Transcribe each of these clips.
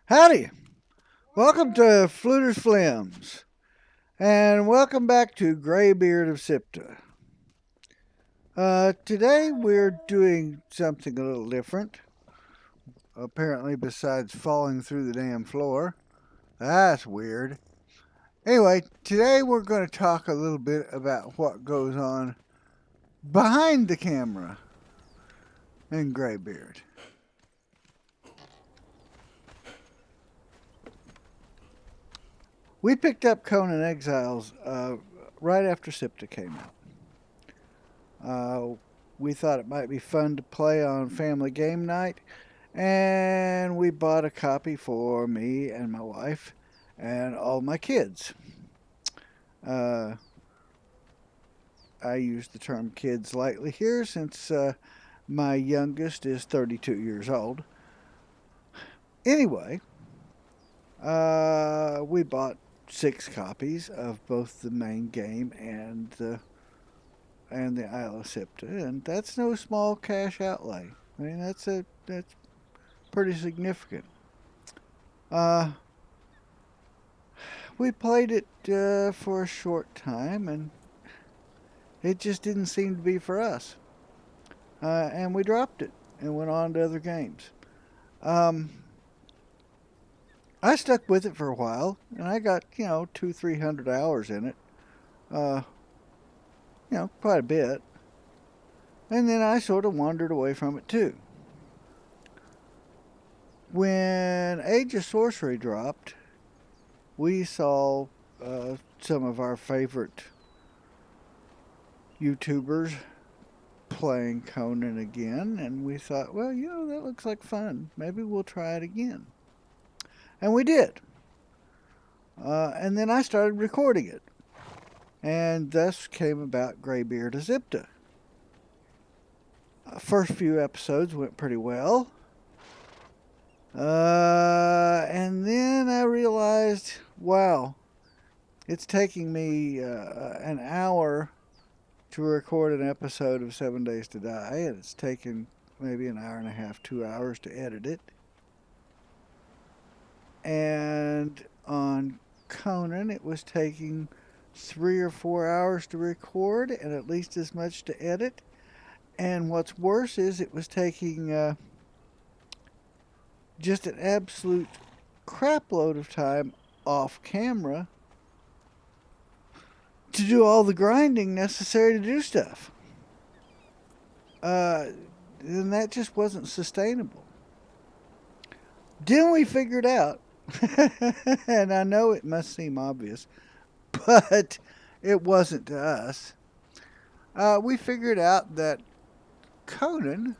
Howdy! Welcome to Fflwdwr's Flims, and welcome back to Greybeard of Siptah. Today we're doing something a little different. Apparently, besides falling through the damn floor. That's weird. Anyway, today we're going to talk a little bit about what goes on behind the camera in Greybeard. We picked up Conan Exiles right after Siptah came out. We thought it might be fun to play on family game night, and we bought a copy for me and my wife and all my kids. Uh, I use the term kids lightly here since my youngest is 32 years old. Anyway, we bought 6 copies of both the main game and the Isle of Siptah, and that's no small cash outlay. I mean, that's pretty significant. We played it for a short time, and it just didn't seem to be for us. And we dropped it and went on to other games. I stuck with it for a while, and I got 200-300 hours in it. Quite a bit. And then I sort of wandered away from it too. When Age of Sorcery dropped, we saw some of our favorite YouTubers playing Conan again, and we thought, well, that looks like fun. Maybe we'll try it again. And we did. And then I started recording it. And thus came about Greybeard of Siptah. First few episodes went pretty well. And then I realized, wow, it's taking me an hour to record an episode of 7 Days to Die, and it's taken maybe an hour and a half, 2 hours to edit it. And on Conan, it was taking 3 or 4 hours to record and at least as much to edit. And what's worse is it was taking just an absolute crapload of time off camera to do all the grinding necessary to do stuff. And that just wasn't sustainable. Then we figured out, and I know it must seem obvious, but it wasn't to us. We figured out that Conan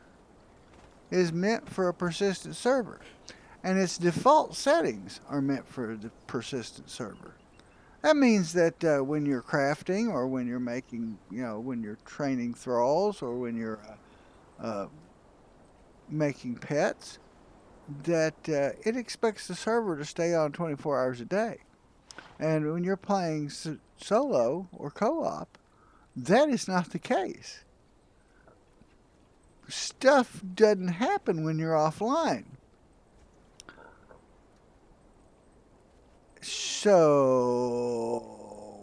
is meant for a persistent server, and its default settings are meant for the persistent server. That means that when you're crafting, or when you're making, when you're training thralls, or when you're making pets, that it expects the server to stay on 24 hours a day. And when you're playing solo or co-op, that is not the case. Stuff doesn't happen when you're offline. So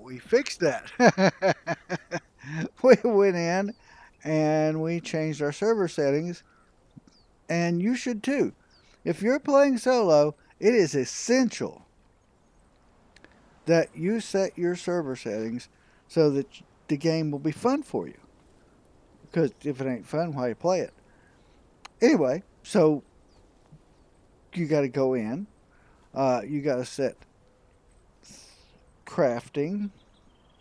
we fixed that. We went in and we changed our server settings, and you should too. If you're playing solo, it is essential that you set your server settings so that the game will be fun for you. Because if it ain't fun, why you play it? Anyway, so you got to go in. You got to set crafting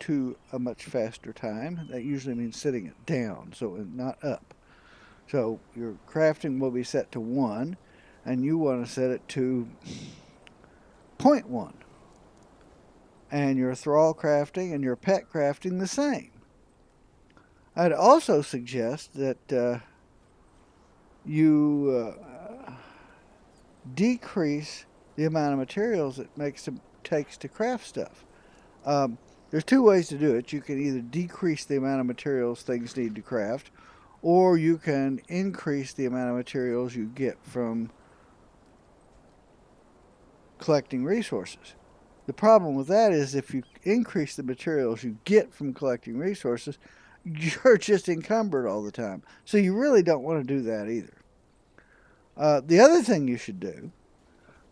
to a much faster time. That usually means setting it down, so not up. So your crafting will be set to 1, and you want to set it to 0.1. And your thrall crafting and your pet crafting the same. I'd also suggest that you decrease the amount of materials it takes to craft stuff. There's 2 ways to do it. You can either decrease the amount of materials things need to craft, or you can increase the amount of materials you get from collecting resources. The problem with that is if you increase the materials you get from collecting resources, you're just encumbered all the time. So you really don't want to do that either. The other thing you should do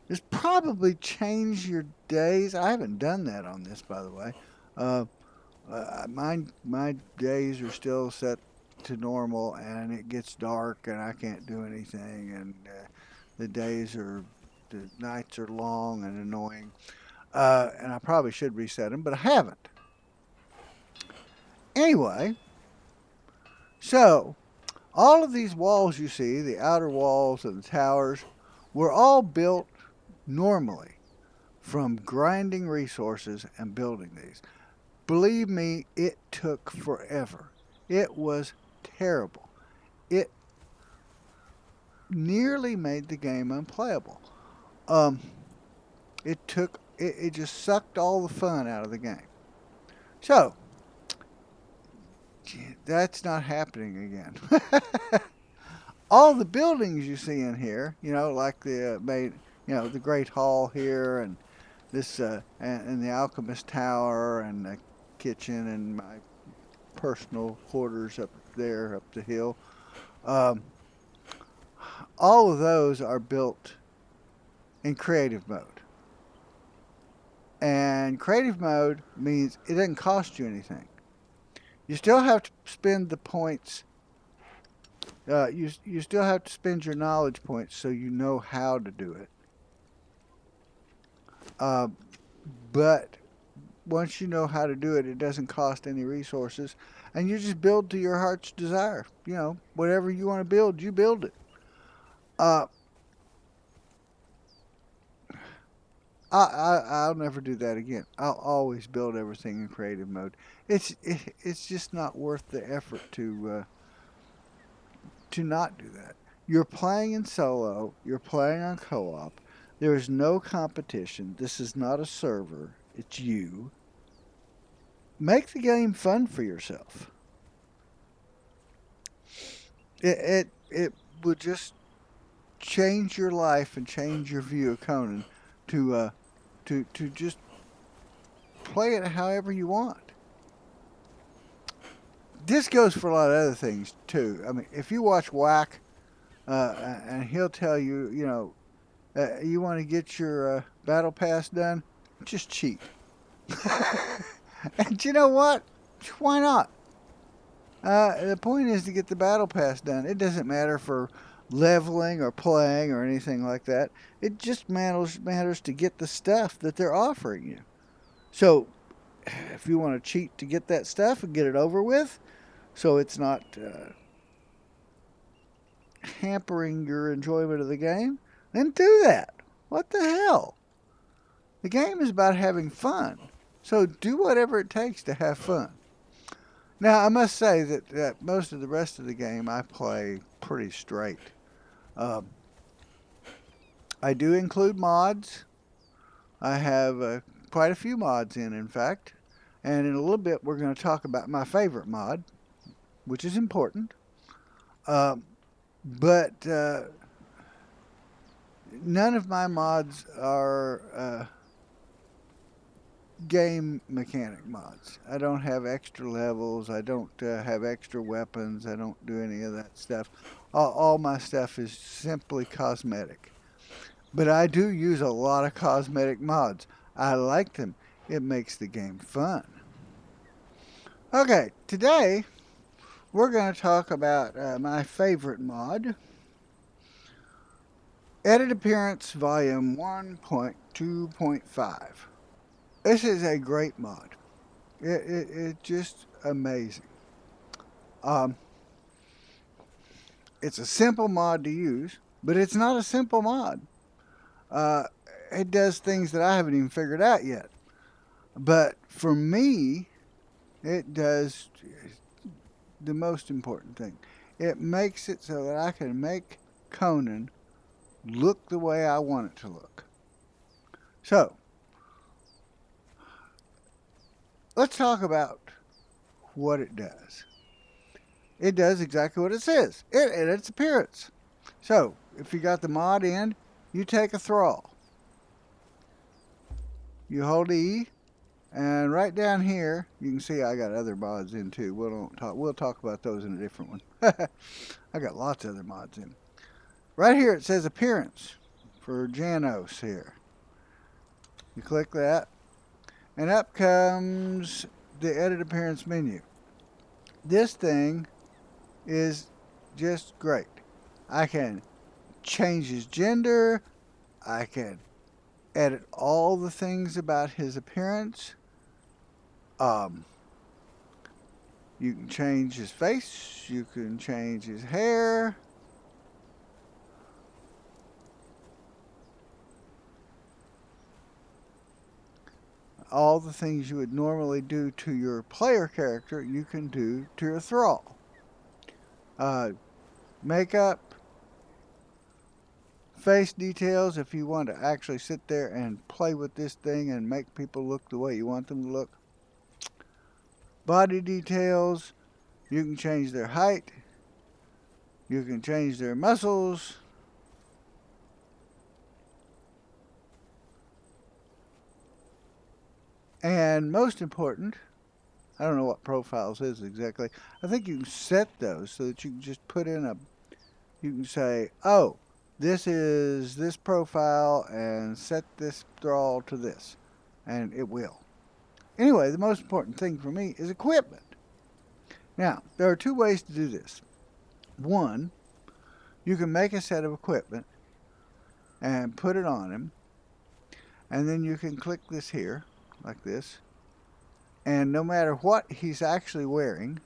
is probably change your days. I haven't done that on this, by the way. My days are still set to normal, and it gets dark, and I can't do anything, and the nights are long and annoying, and I probably should reset them, but I haven't. Anyway, so all of these walls you see, the outer walls and the towers, were all built normally from grinding resources and building these. Believe me, it took forever. It was terrible. It nearly made the game unplayable. It just sucked all the fun out of the game. So that's not happening again. All the buildings you see in here, like the Great Hall here, and this and the Alchemist Tower, and the kitchen, and my personal quarters up there, up the hill. All of those are built in creative mode. And creative mode means it doesn't cost you anything. You still have to spend the points. You still have to spend your knowledge points so you know how to do it. But once you know how to do it, it doesn't cost any resources, and you just build to your heart's desire. Whatever you want to build, you build it. I'll never do that again. I'll always build everything in creative mode. It's just not worth the effort to not do that. You're playing in solo. You're playing on co-op. There is no competition. This is not a server. It's you. Make the game fun for yourself. It would just change your life and change your view of Conan to just play it however you want. This goes for a lot of other things too. I mean, if you watch Whack, and he'll tell you, you want to get your battle pass done, just cheat. And you know what? Why not? The point is to get the battle pass done. It doesn't matter for leveling or playing or anything like that. It just matters to get the stuff that they're offering you. So if you want to cheat to get that stuff and get it over with, so it's not hampering your enjoyment of the game, then do that. What the hell? The game is about having fun. So do whatever it takes to have fun. Now, I must say that most of the rest of the game I play pretty straight. I do include mods. I have quite a few mods in fact. And in a little bit, we're going to talk about my favorite mod, which is important. But none of my mods are game mechanic mods. I don't have extra levels. I don't have extra weapons. I don't do any of that stuff. All my stuff is simply cosmetic. But I do use a lot of cosmetic mods. I like them. It makes the game fun. Okay, today we're going to talk about my favorite mod. Edit Appearance Volume 1.2.5. This is a great mod. It's just amazing. It's a simple mod to use, but it's not a simple mod. It does things that I haven't even figured out yet. But for me, it does the most important thing. It makes it so that I can make Conan look the way I want it to look. So, let's talk about what it does. It does exactly what it says. It edits appearance. So, if you got the mod in, you take a thrall. you hold E, and right down here, you can see I got other mods in too. We'll talk about those in a different one. I got lots of other mods in. Right here it says appearance for Janos here. You click that, and up comes the edit appearance menu. This thing is just great. I can change his gender. I can edit all the things about his appearance. You can change his face. You can change his hair. All the things you would normally do to your player character, you can do to your thrall. Makeup, face details, if you want to actually sit there and play with this thing and make people look the way you want them to look. Body details, you can change their height, you can change their muscles, and most important, I don't know what profiles is exactly. I think you can set those so that you can just put in you can say, oh, this is this profile and set this thrall to this, and it will. Anyway, the most important thing for me is equipment. Now, there are two ways to do this. One, you can make a set of equipment and put it on him, and then you can click this here, like this, and no matter what he's actually wearing,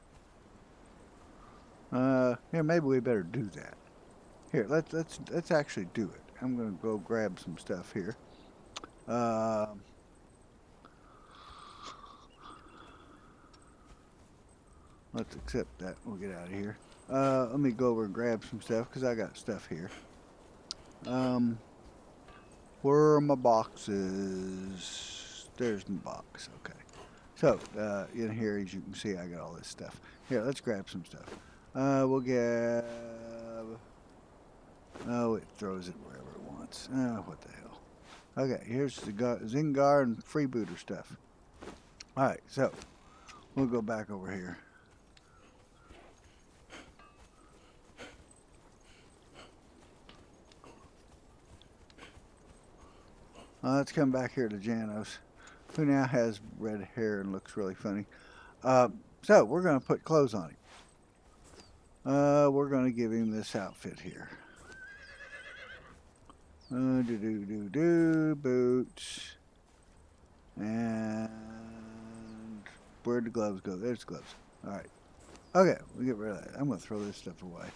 here, maybe we better do that. Here, let's actually do it. I'm going to go grab some stuff here. Let's accept that. We'll get out of here. Let me go over and grab some stuff because I got stuff here. Where are my boxes? There's my box. Okay. So, in here, as you can see, I got all this stuff. Here, let's grab some stuff. We'll get... Oh, it throws it wherever it wants. Oh, what the hell. Okay, here's the Zingar and Fflwdwr stuff. Alright, so, we'll go back over here. Let's come back here to Janos, who now has red hair and looks really funny. So, we're going to put clothes on him. We're going to give him this outfit here. Boots. And where'd the gloves go? There's the gloves. Alright. Okay, we get rid of that. I'm going to throw this stuff away.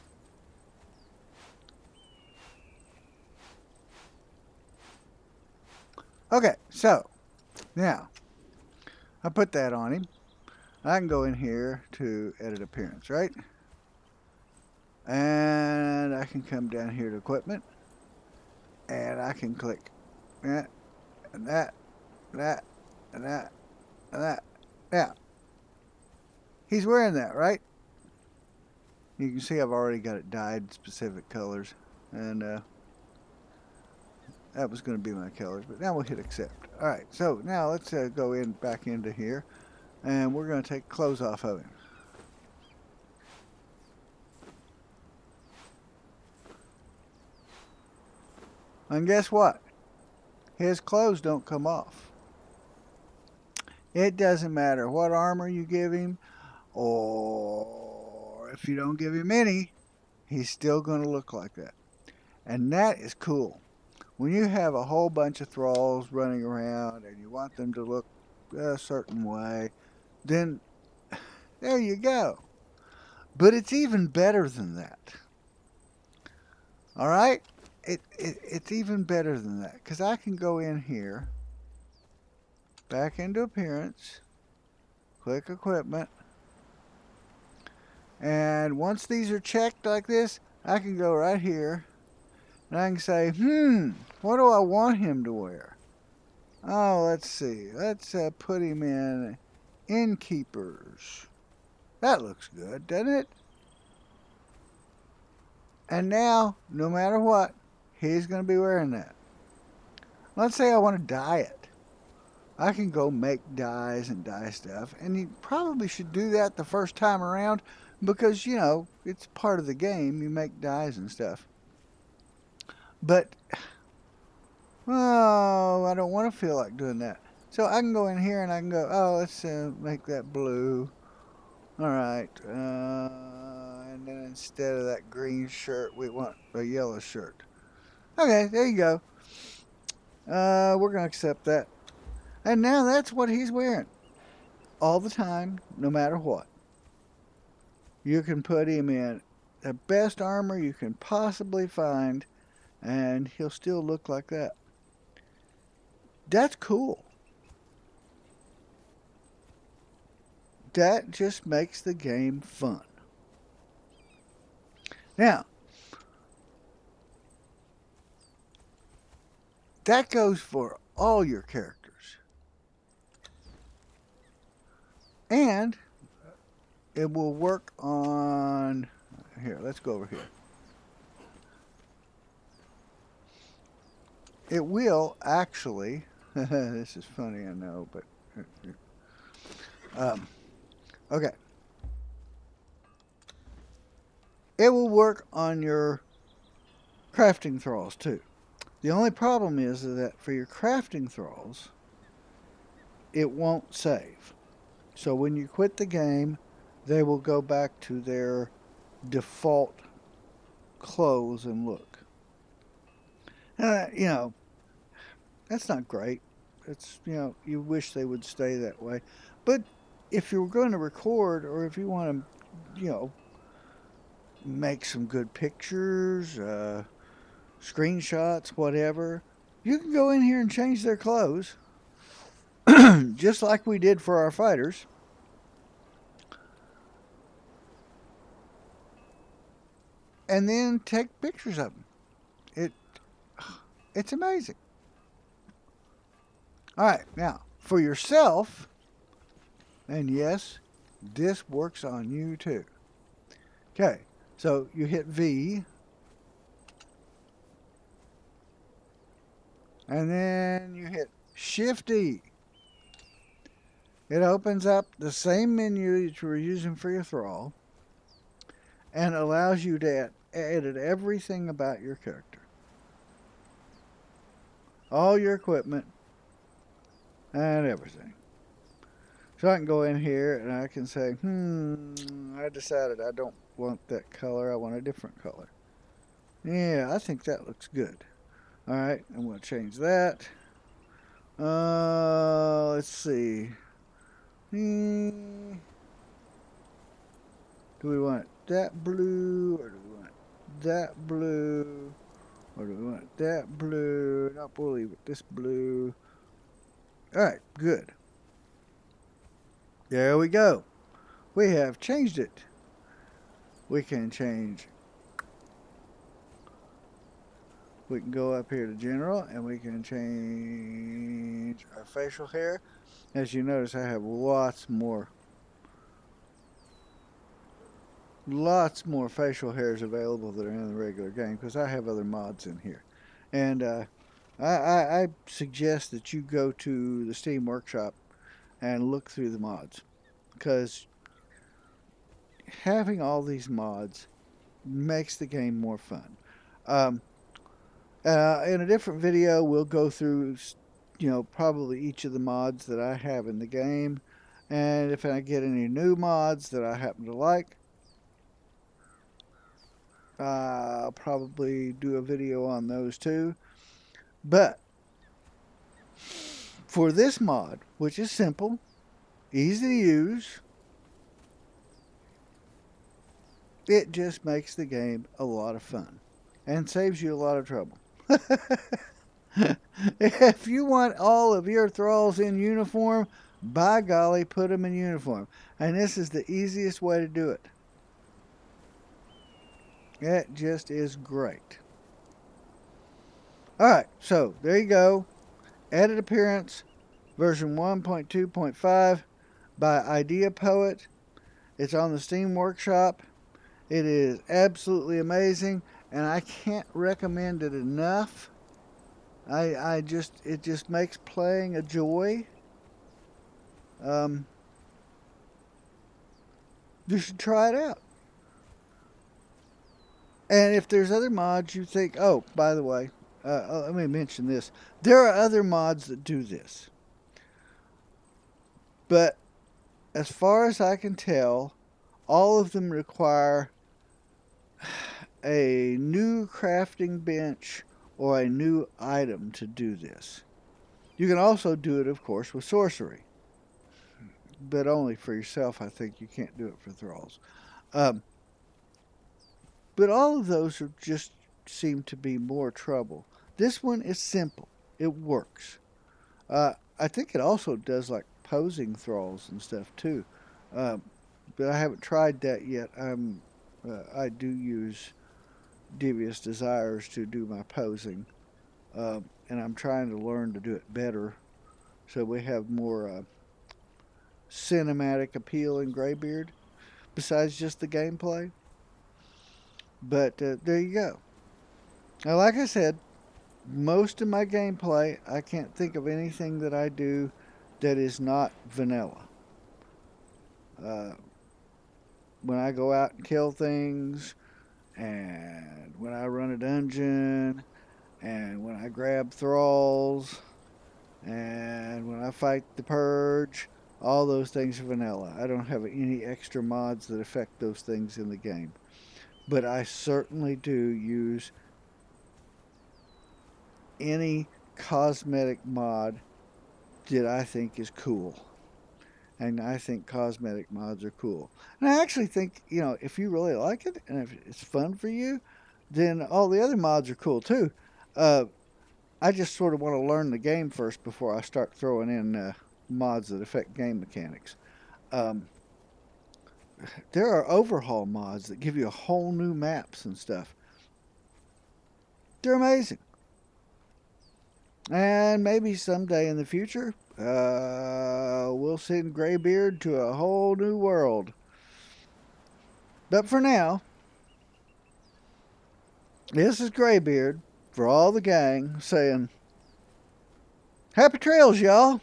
Okay, so now I put that on him. I can go in here to edit appearance, right? And I can come down here to equipment. And I can click that, and that, and that, and that, and that. Now, he's wearing that, right? You can see I've already got it dyed specific colors. And that was going to be my colors, but now we'll hit accept. Alright, so now let's go back into here. And we're going to take clothes off of him. And guess what? His clothes don't come off. It doesn't matter what armor you give him, or if you don't give him any, he's still going to look like that. And that is cool. When you have a whole bunch of thralls running around and you want them to look a certain way, then there you go. But it's even better than that. Alright? It's even better than that, because I can go in here, back into appearance, click equipment, and once these are checked like this, I can go right here and I can say, what do I want him to wear? Oh, let's see, let's put him in Innkeepers. That looks good, doesn't it? And now, no matter what, he's going to be wearing that. Let's say I want to dye it. I can go make dies and dye stuff. And you probably should do that the first time around because, you know, it's part of the game. You make dies and stuff. But, oh, I don't want to feel like doing that. So I can go in here and I can go, oh, let's make that blue. All right. And then instead of that green shirt, we want a yellow shirt. Okay, there you go. We're going to accept that. And now that's what he's wearing. All the time, no matter what. You can put him in the best armor you can possibly find, and he'll still look like that. That's cool. That just makes the game fun. Now, that goes for all your characters. And it will work on... Here, let's go over here. It will actually... This is funny, I know, but... okay. It will work on your crafting thralls too. The only problem is that for your crafting thralls, it won't save. So when you quit the game, they will go back to their default clothes and look. You know, that's not great. It's, you know, you wish they would stay that way. But if you're going to record, or if you want to, you know, make some good pictures, screenshots, whatever, you can go in here and change their clothes, just like we did for our fighters. And then take pictures of them. It's amazing. All right, now for yourself, and yes, this works on you too. Okay, so you hit V, and then you hit Shift E. It opens up the same menu that you were using for your thrall and allows you to edit everything about your character. All your equipment and everything. So I can go in here and I can say, I decided I don't want that color. I want a different color. Yeah, I think that looks good. All right, I'm going to change that. Let's see. Do we want that blue, or do we want that blue, or do we want that blue? Nope, we'll leave it this blue. All right, good. There we go. We have changed it. We can change. We can go up here to general and we can change our facial hair. As you notice, I have lots more facial hairs available that are in the regular game because I have other mods in here. And I suggest that you go to the Steam Workshop and look through the mods, because having all these mods makes the game more fun. In a different video, we'll go through, you know, probably each of the mods that I have in the game, and if I get any new mods that I happen to like, I'll probably do a video on those too. But for this mod, which is simple, easy to use, it just makes the game a lot of fun and saves you a lot of trouble. If you want all of your thralls in uniform, by golly, put them in uniform. And this is the easiest way to do it. It just is great. Alright, so there you go. Edit appearance, version 1.2.5 by IdeaPoet. It's on the Steam Workshop. It is absolutely amazing, and I can't recommend it enough. It just makes playing a joy. Um, you should try it out. And if there's other mods you think, oh, by the way, let me mention this. There are other mods that do this. But as far as I can tell, all of them require a new crafting bench or a new item to do this. You can also do it, of course, with sorcery. But only for yourself. I think you can't do it for thralls. Um, but all of those are just seem to be more trouble. This one is simple. It works. I think it also does like posing thralls and stuff too. Um, but I haven't tried that yet. I do use Devious Desires to do my posing, and I'm trying to learn to do it better, so we have more cinematic appeal in Greybeard besides just the gameplay. But there you go. Now, like I said, most of my gameplay, I can't think of anything that I do that is not vanilla. Uh, when I go out and kill things, and when I run a dungeon, and when I grab thralls, and when I fight the purge, all those things are vanilla. I don't have any extra mods that affect those things in the game. But I certainly do use any cosmetic mod that I think is cool. And I think cosmetic mods are cool. And I actually think, if you really like it and if it's fun for you, then all the other mods are cool too. I just sort of want to learn the game first before I start throwing in mods that affect game mechanics. Um, there are overhaul mods that give you a whole new maps and stuff. They're amazing. And maybe someday in the future, we'll send Greybeard to a whole new world. But for now, this is Greybeard for all the gang saying, Happy trails, y'all!